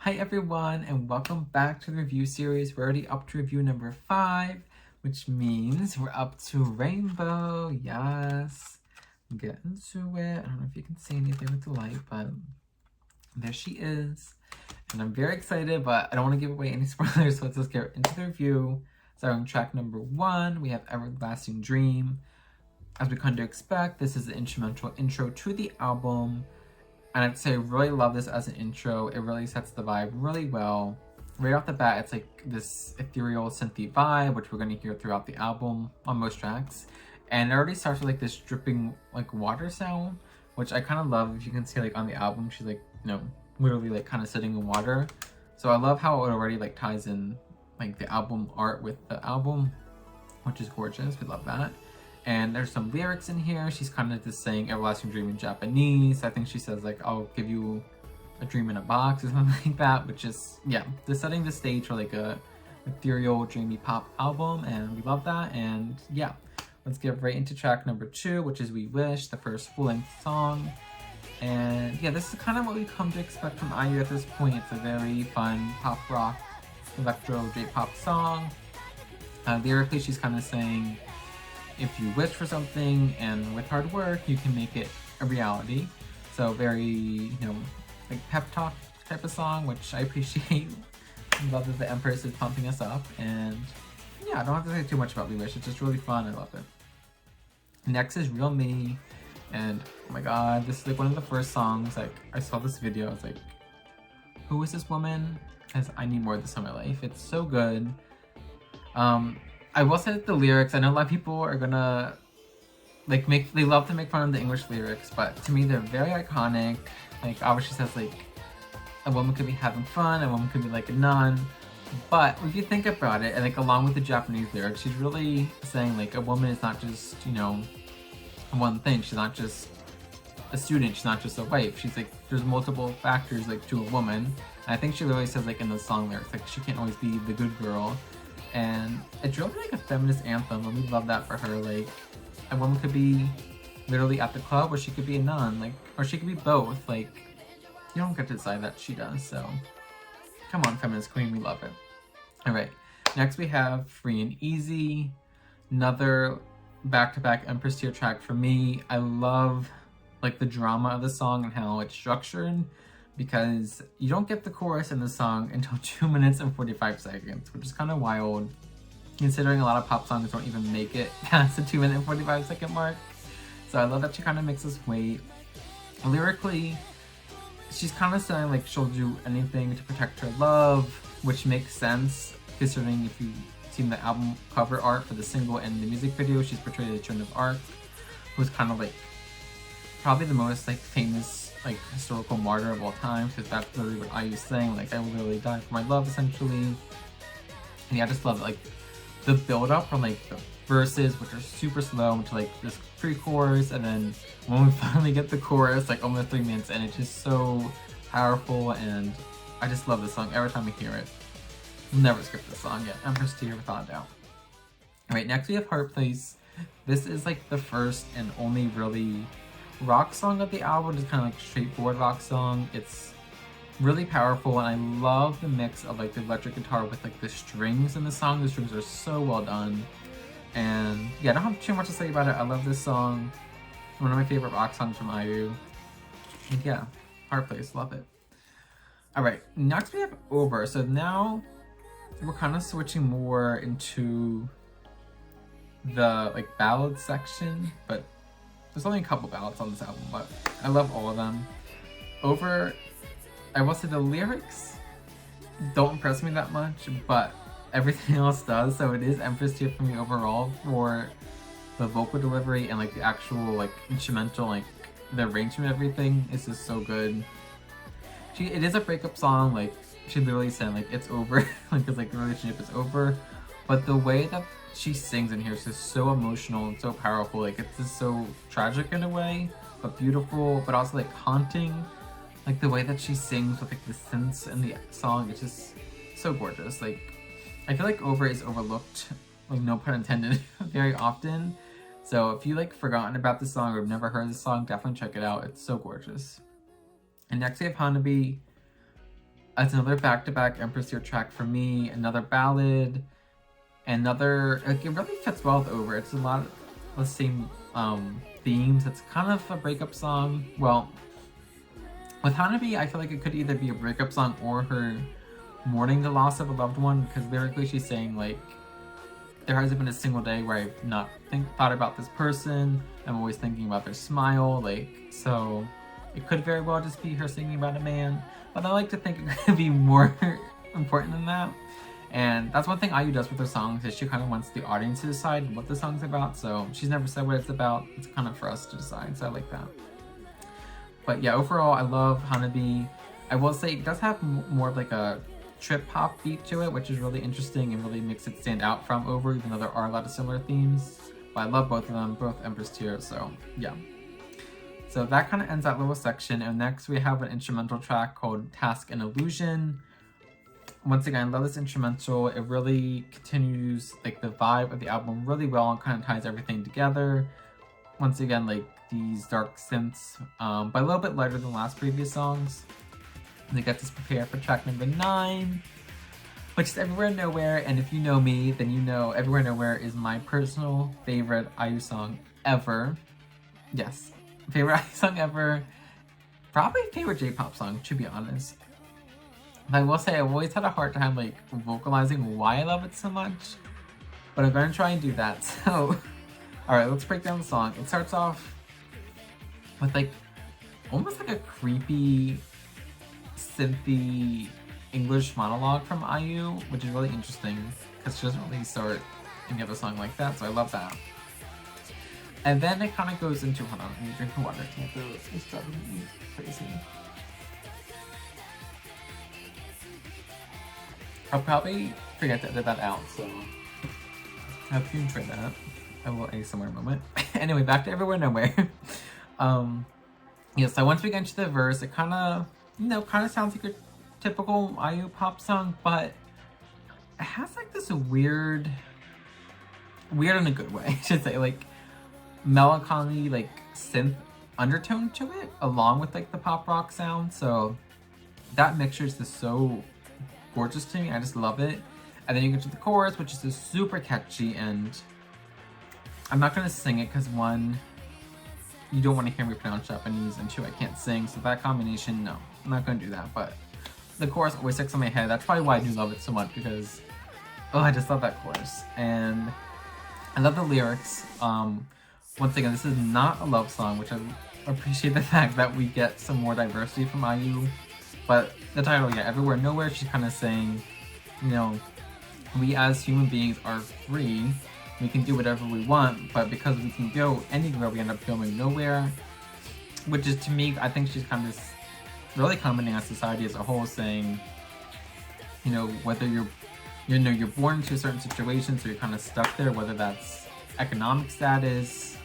Hi everyone, and welcome back to the review series. We're already up to review number 5, which means we're up to Rainbow. Yes. Get into it. I don't know if you can see anything with the light, but there she is. And I'm very excited, but I don't want to give away any spoilers, so let's just get into the review. Starting track number 1, we have Everlasting Dream. As we come to expect, this is the instrumental intro to the album. And I'd say I really love this as an intro. It really sets the vibe really well. Right off the bat, it's like this ethereal synthy vibe, which we're going to hear throughout the album on most tracks. And it already starts with like this dripping like water sound, which I kind of love. If you can see like on the album, she's like, literally like kind of sitting in water. So I love how it already like ties in like the album art with the album, which is gorgeous. We love that. And there's some lyrics in here. She's kind of just saying everlasting dream in Japanese. I think she says like, I'll give you a dream in a box or something like that, which is, yeah, just setting the stage for like a ethereal dreamy pop album, and we love that. And yeah, let's get right into track number 2, which is We Wish, the first full-length song. And yeah, this is kind of what we come to expect from IU at this point. It's a very fun pop rock, electro J-pop song. Lyrically, she's kind of saying, if you wish for something and with hard work, you can make it a reality. So very, like pep talk type of song, which I appreciate. I love that the Empress is pumping us up. And yeah, I don't have to say too much about We Wish. It's just really fun. I love it. Next is Real Me. And oh my god, this is like one of the first songs, like I saw this video, I was like, who is this woman? Because I need more of this in my life. It's so good. I will say that the lyrics, I know a lot of people are gonna like they love to make fun of the English lyrics, but to me they're very iconic. Like obviously says like a woman could be having fun, a woman could be like a nun. But if you think about it, and like along with the Japanese lyrics, she's really saying like a woman is not just, one thing. She's not just a student, she's not just a wife. She's like, there's multiple factors like to a woman. And I think she really says like in the song lyrics, like she can't always be the good girl. And it's really like a feminist anthem, and we love that for her. Like, a woman could be literally at the club, or she could be a nun, like, or she could be both. Like, you don't get to decide that, she does. So, come on, feminist queen, we love it. All right, next we have Free and Easy, another back-to-back Empress tier track for me. I love like the drama of the song and how it's structured, because you don't get the chorus in the song until 2 minutes and 45 seconds, which is kind of wild, considering a lot of pop songs don't even make it past the 2 minute and 45 second mark. So I love that she kind of makes us wait. Lyrically, she's kind of saying like she'll do anything to protect her love, which makes sense, considering if you've seen the album cover art for the single and the music video, she's portrayed as Joan of Arc, who's kind of like probably the most like famous like historical martyr of all time, because that's literally what IU's saying, like I will literally die for my love essentially. And yeah, I just love it, like the build up from like the verses, which are super slow, into like this pre-chorus, and then when we finally get the chorus, like almost 3 minutes, and it's just so powerful, and I just love this song every time I hear it. Never skip this song yet. Empress tier without a doubt. Alright, next we have Heartplace. This is like the first and only really rock song of the album, just kind of like straightforward rock song. It's really powerful, and I love the mix of like the electric guitar with like the strings in the song. The strings are so well done, and yeah, I don't have too much to say about it. I love this song. One of my favorite rock songs from IU. And yeah, Heartplace, love it. All right, next we have Over. So now we're kind of switching more into the like ballad section, but there's only a couple ballads on this album, but I love all of them. Over, I will say the lyrics don't impress me that much, but everything else does, so it is Empress tier for me overall for the vocal delivery and like the actual like instrumental, like the arrangement, everything is just so good. It is a breakup song, like she literally said like it's over, like because like the relationship is over, but the way that she sings in here is just so emotional and so powerful. Like it's just so tragic in a way, but beautiful, but also like haunting. Like the way that she sings with like the synths in the song, it's just so gorgeous. Like I feel like Over is overlooked, like no pun intended, very often. So if you like forgotten about this song or have never heard this song, definitely check it out. It's so gorgeous. And next we have Hanabi. It's another back-to-back Empress Year track for me. Another ballad. Another, like, it really fits well with Over. It's a lot of the same themes. It's kind of a breakup song. Well, with Hanabi, I feel like it could either be a breakup song or her mourning the loss of a loved one, because lyrically she's saying, like, there hasn't been a single day where I've not thought about this person. I'm always thinking about their smile. Like, so it could very well just be her singing about a man. But I like to think it could be more important than that. And that's one thing IU does with her songs, is she kind of wants the audience to decide what the song's about. So she's never said what it's about. It's kind of for us to decide. So I like that. But yeah, overall, I love Hanabi. I will say it does have more of like a trip hop beat to it, which is really interesting and really makes it stand out from Over, even though there are a lot of similar themes. But I love both of them, both Empress tier, so yeah. So that kind of ends that little section, and next we have an instrumental track called Taskinillusion. Once again, I love this instrumental. It really continues like the vibe of the album really well and kind of ties everything together. Once again, like these dark synths, but a little bit lighter than last previous songs. They got us prepared for track number 9, which is Everywhere Nowhere. And if you know me, then you know Everywhere Nowhere is my personal favorite IU song ever. Yes, favorite IU song ever. Probably favorite J-pop song, to be honest. But I will say I've always had a hard time like vocalizing why I love it so much. But I'm gonna try and do that. So, alright, let's break down the song. It starts off with like almost like a creepy synthy English monologue from IU, which is really interesting because she doesn't really start any other song like that, so I love that. And then it kind of goes into, hold on, let me drink some water. It's driving me crazy. I'll probably forget to edit that out, so I hope you enjoyed that. I will ASMR in a moment. Anyway, back to Everywhere Nowhere. Yeah, so once we get into the verse, it kind of, you know, kind of sounds like a typical IU pop song, but it has like this weird in a good way, I should say, like melancholy, like synth undertone to it, along with like the pop rock sound. So that mixture is just so gorgeous to me. I just love it. And then you get to the chorus, which is just super catchy, and I'm not gonna sing it because one, you don't want to hear me pronounce Japanese, and two, I can't sing, so that combination, no, I'm not gonna do that. But the chorus always sticks in my head. That's probably why I do love it so much, because oh, I just love that chorus. And I love the lyrics. Once again, this is not a love song, which I appreciate the fact that we get some more diversity from IU. But the title, yeah, Everywhere Nowhere, she's kind of saying, you know, we as human beings are free. We can do whatever we want, but because we can go anywhere, we end up going nowhere. Which is, to me, I think she's kind of really commenting on society as a whole, saying, you know, whether you're born into a certain situation, so you're kind of stuck there, whether that's economic status,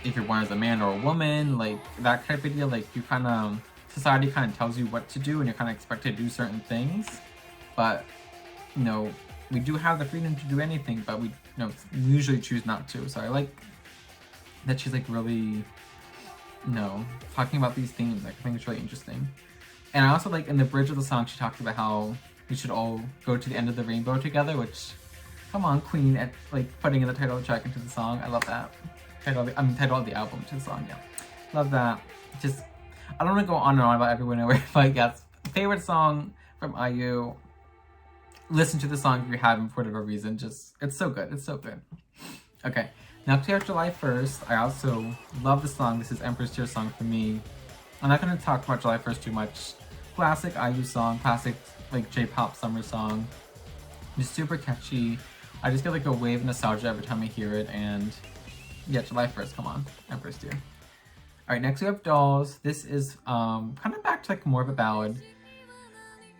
if you're born as a man or a woman, like that type of deal, like you kind of, society kind of tells you what to do and you're kind of expected to do certain things. But, you know, we do have the freedom to do anything, but we, you know, usually choose not to. So I like that she's like really, you know, talking about these themes. Like, I think it's really interesting. And I also like in the bridge of the song, she talked about how we should all go to the end of the rainbow together, which, come on, Queen, at like putting in the title of the track into the song. I love that. Title of the album to the song, yeah. Love that. Just, I don't want to go on and on about Everywhere Nowhere, but yes, favorite song from IU. Listen to the song if you haven't for whatever reason. Just, it's so good. It's so good. Okay, now to July 1st. I also love the song. This is Empress tier song for me. I'm not going to talk about July 1st too much. Classic IU song, classic like J-pop summer song. Just super catchy. I just get like a wave of nostalgia every time I hear it, and yeah, July 1st, come on, Empress tier. Alright, next we have Dolls. This is kind of back to like more of a ballad.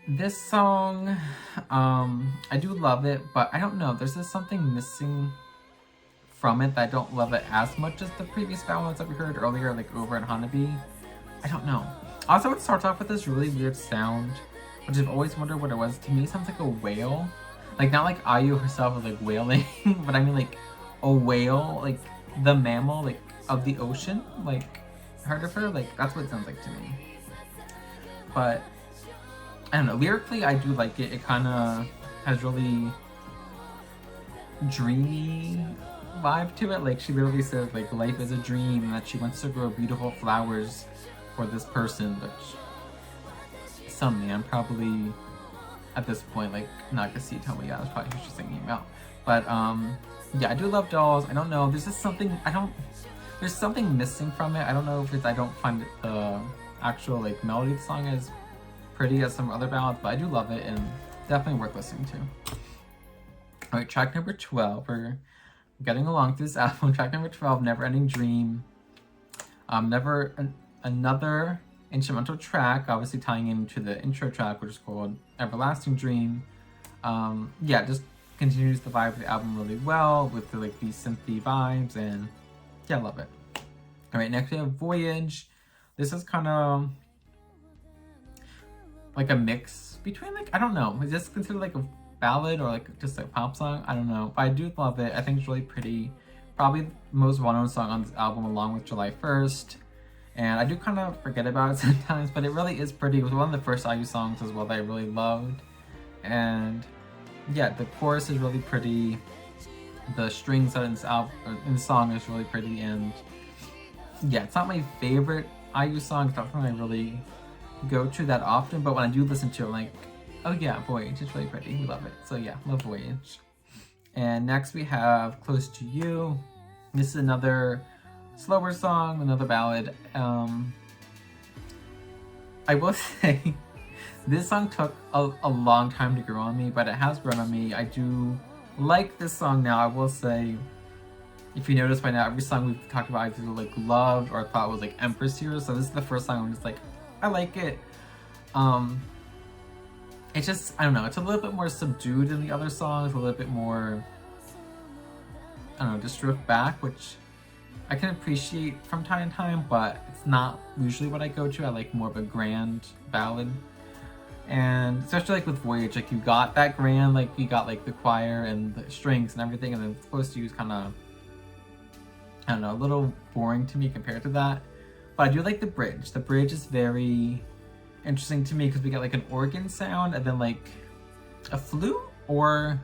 This song, I do love it, but I don't know, there's just something missing from it that I don't love it as much as the previous ballads that we heard earlier, like Over and Hanabi. I don't know. Also, it starts off with this really weird sound, which I've always wondered what it was. To me, it sounds like a whale. Like, not like IU herself is like wailing, but I mean like a whale, like the mammal, like of the ocean, like heard of her, like that's what it sounds like to me. But I don't know, lyrically I do like it. It kind of has really dreamy vibe to it. Like she literally says like life is a dream and that she wants to grow beautiful flowers for this person, which some man probably at this point like not gonna see tell me yeah, that's probably who she's thinking about. But yeah, I do love Dolls. I don't know, there's just something there's something missing from it. I don't know if it's I don't find the actual like melody of the song as pretty as some other ballads, but I do love it and definitely worth listening to. Alright, track number 12. We're getting along through this album. Track number 12, Neverending Dream. Another instrumental track, obviously tying into the intro track, which is called Everlasting Dream. Yeah, just continues the vibe of the album really well with the, like these synthy vibes, and yeah, I love it. Alright, next we have Voyage. This is kind of like a mix between like, I don't know, is this considered like a ballad or like just a pop song? I don't know, but I do love it. I think it's really pretty. Probably the most well-known song on this album along with July 1st. And I do kind of forget about it sometimes, but it really is pretty. It was one of the first IU songs as well that I really loved. And yeah, the chorus is really pretty. The strings that in the song is really pretty. And yeah, it's not my favorite IU song. It's not something I really go to that often, but when I do listen to it, I'm like, oh yeah, Voyage is really pretty. We love it. So yeah, love Voyage. And next we have Close to You. This is another slower song, another ballad. I will say, this song took a long time to grow on me, but it has grown on me. I do like this song now. I will say, if you notice by now, every song we've talked about I either like loved or thought was like Empress here. So this is the first song I'm just like, I like it. It's just, I don't know, it's a little bit more subdued than the other songs, a little bit more, I don't know, just stripped back, which I can appreciate from time to time, but it's not usually what I go to. I like more of a grand ballad. And especially like with Voyage, like you got that grand, like you got like the choir and the strings and everything, and then Close to You is kind of, I don't know, a little boring to me compared to that. But I do like the bridge. The bridge is very interesting to me because we get like an organ sound and then like a flute or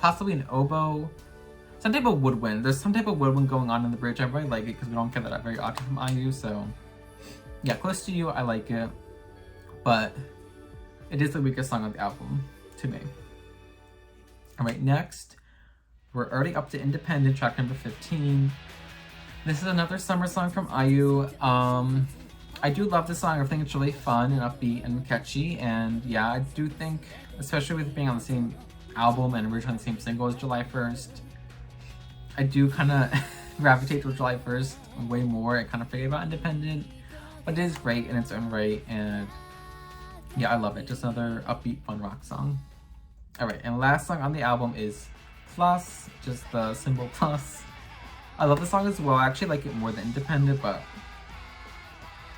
possibly an oboe. Some type of woodwind. There's some type of woodwind going on in the bridge. I really like it because we don't get that very often from IU. So yeah, Close to You, I like it. But it is the weakest song on the album to me. Alright, next, we're already up to Independent, track number 15. This is another summer song from IU. I do love this song. I think it's really fun and upbeat and catchy. And yeah, I do think, especially with being on the same album and originally on the same single as July 1st, I do kind of gravitate towards July 1st way more. I kind of forget about Independent, but it is great in its own right. And yeah, I love it. Just another upbeat, fun rock song. Alright, and last song on the album is Plus, just the symbol plus. I love the song as well. I actually like it more than Independent, but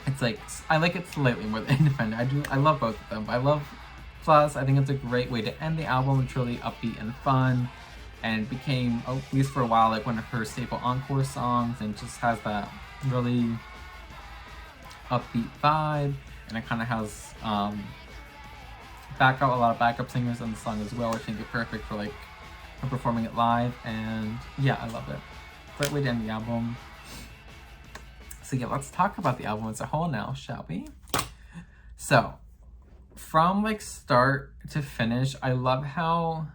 it's like, I like it slightly more than Independent. I love both of them, but I love Plus. I think it's a great way to end the album. It's really upbeat and fun, and it became, at least for a while, like one of her staple encore songs, and just has that really upbeat vibe, and it kind of has a lot of backup singers on the song as well, which I think is perfect for like her performing it live. And yeah, I love it. Great way to end the album. So yeah, let's talk about the album as a whole now, shall we? So, from like start to finish, I love how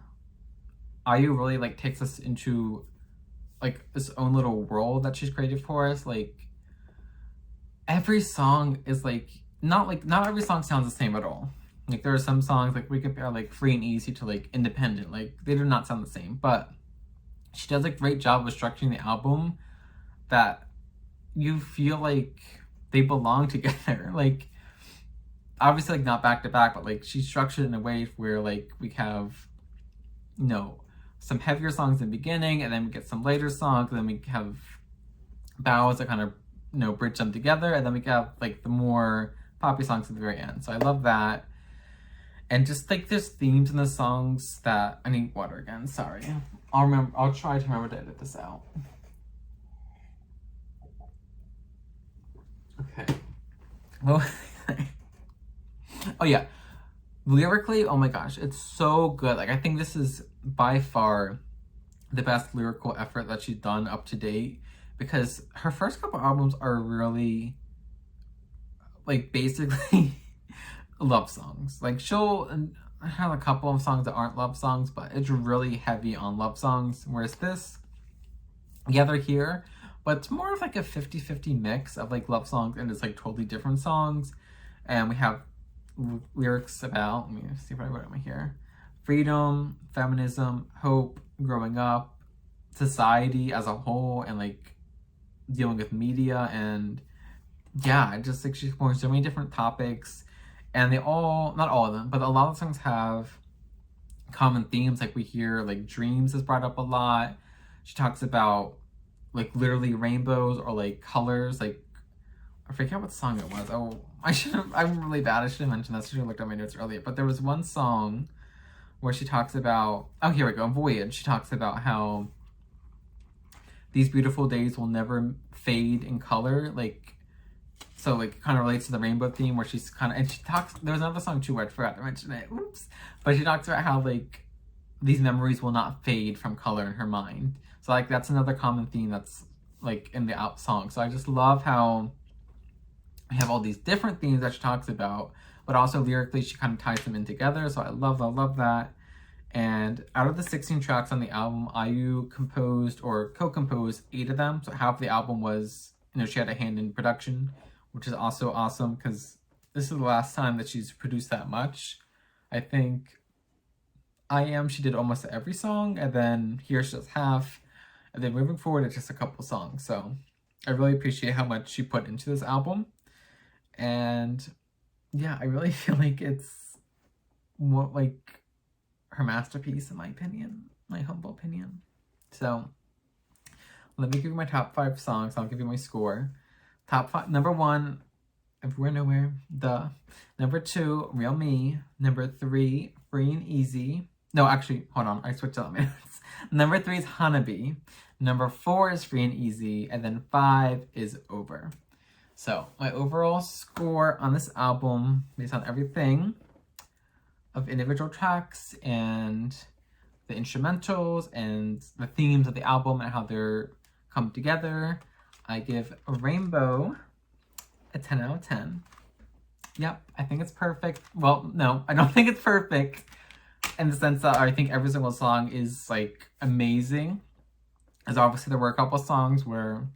IU really like takes us into like this own little world that she's created for us. Like every song is like not every song sounds the same at all. Like there are some songs like we compare like Free and Easy to like Independent, like they do not sound the same, but she does a great job of structuring the album that you feel like they belong together. Like obviously like not back to back, but like she's structured in a way where like we have, you know, some heavier songs in the beginning, and then we get some later songs, and then we have ballads that kind of, you know, bridge them together, and then we have like the more poppy songs at the very end. So I love that. And just like there's themes in the songs that, I need water again, sorry. I'll try to remember to edit this out. Okay. Oh, oh yeah. lyrically, oh my gosh, it's so good. Like, I think this is by far the best lyrical effort that she's done up to date, because her first couple albums are really, like, basically love songs. Like, she'll have a couple of songs that aren't love songs, but it's really heavy on love songs. Whereas this, yeah, they're here, but it's more of like a 50-50 mix of like love songs and it's like totally different songs. And we have lyrics about, let me see if I wrote them here: freedom, feminism, hope, growing up, society as a whole, and like dealing with media. And yeah, just like she explores so many different topics, and they all, not all of them, but a lot of songs have common themes. Like we hear like dreams is brought up a lot. She talks about like literally rainbows or like colors. Like, I forget what song it was. Oh, I'm really bad. I should have mentioned that. I should have looked at my notes earlier. But there was one song where she talks about, oh, here we go, Voyage. She talks about how these beautiful days will never fade in color. Like, so like kind of relates to the rainbow theme, where she's kind of, and she talks, there's another song too where I forgot to mention it. Oops. But she talks about how like these memories will not fade from color in her mind. So like that's another common theme that's like in the out song. So I just love how we have all these different themes that she talks about, but also lyrically she kind of ties them in together. So I love that. And out of the 16 tracks on the album, Ayu composed or co-composed 8 of them. So half the album was, you know, she had a hand in production, which is also awesome because this is the last time that she's produced that much. I think she did almost every song, and then here she does half, and then moving forward it's just a couple songs. So I really appreciate how much she put into this album. And yeah, I really feel like it's more like her masterpiece in my opinion, my humble opinion. So let me give you my top 5 songs. I'll give you my score. Top 5, number 1, Everywhere Nowhere, duh. Number 2, Real Me. Number 3, Free and Easy. No, actually, hold on, I switched out my notes. Number 3 is Hanabi. Number 4 is Free and Easy. And then 5 is Over. So my overall score on this album, based on everything of individual tracks and the instrumentals and the themes of the album and how they're come together, I give Rainbow a 10 out of 10. Yep, I think it's perfect. Well, no, I don't think it's perfect in the sense that I think every single song is like amazing. As obviously there were a couple songs where,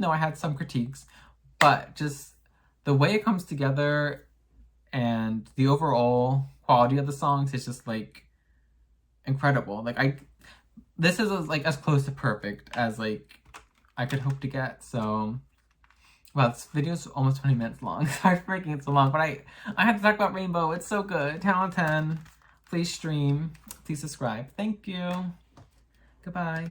I had some critiques, but just the way it comes together and the overall quality of the songs is just like incredible. Like this is like as close to perfect as like I could hope to get. So, well, this video's almost 20 minutes long. Sorry for making it so long, but I had to talk about Rainbow. It's so good. 10 out of 10. Please stream. Please subscribe. Thank you. Goodbye.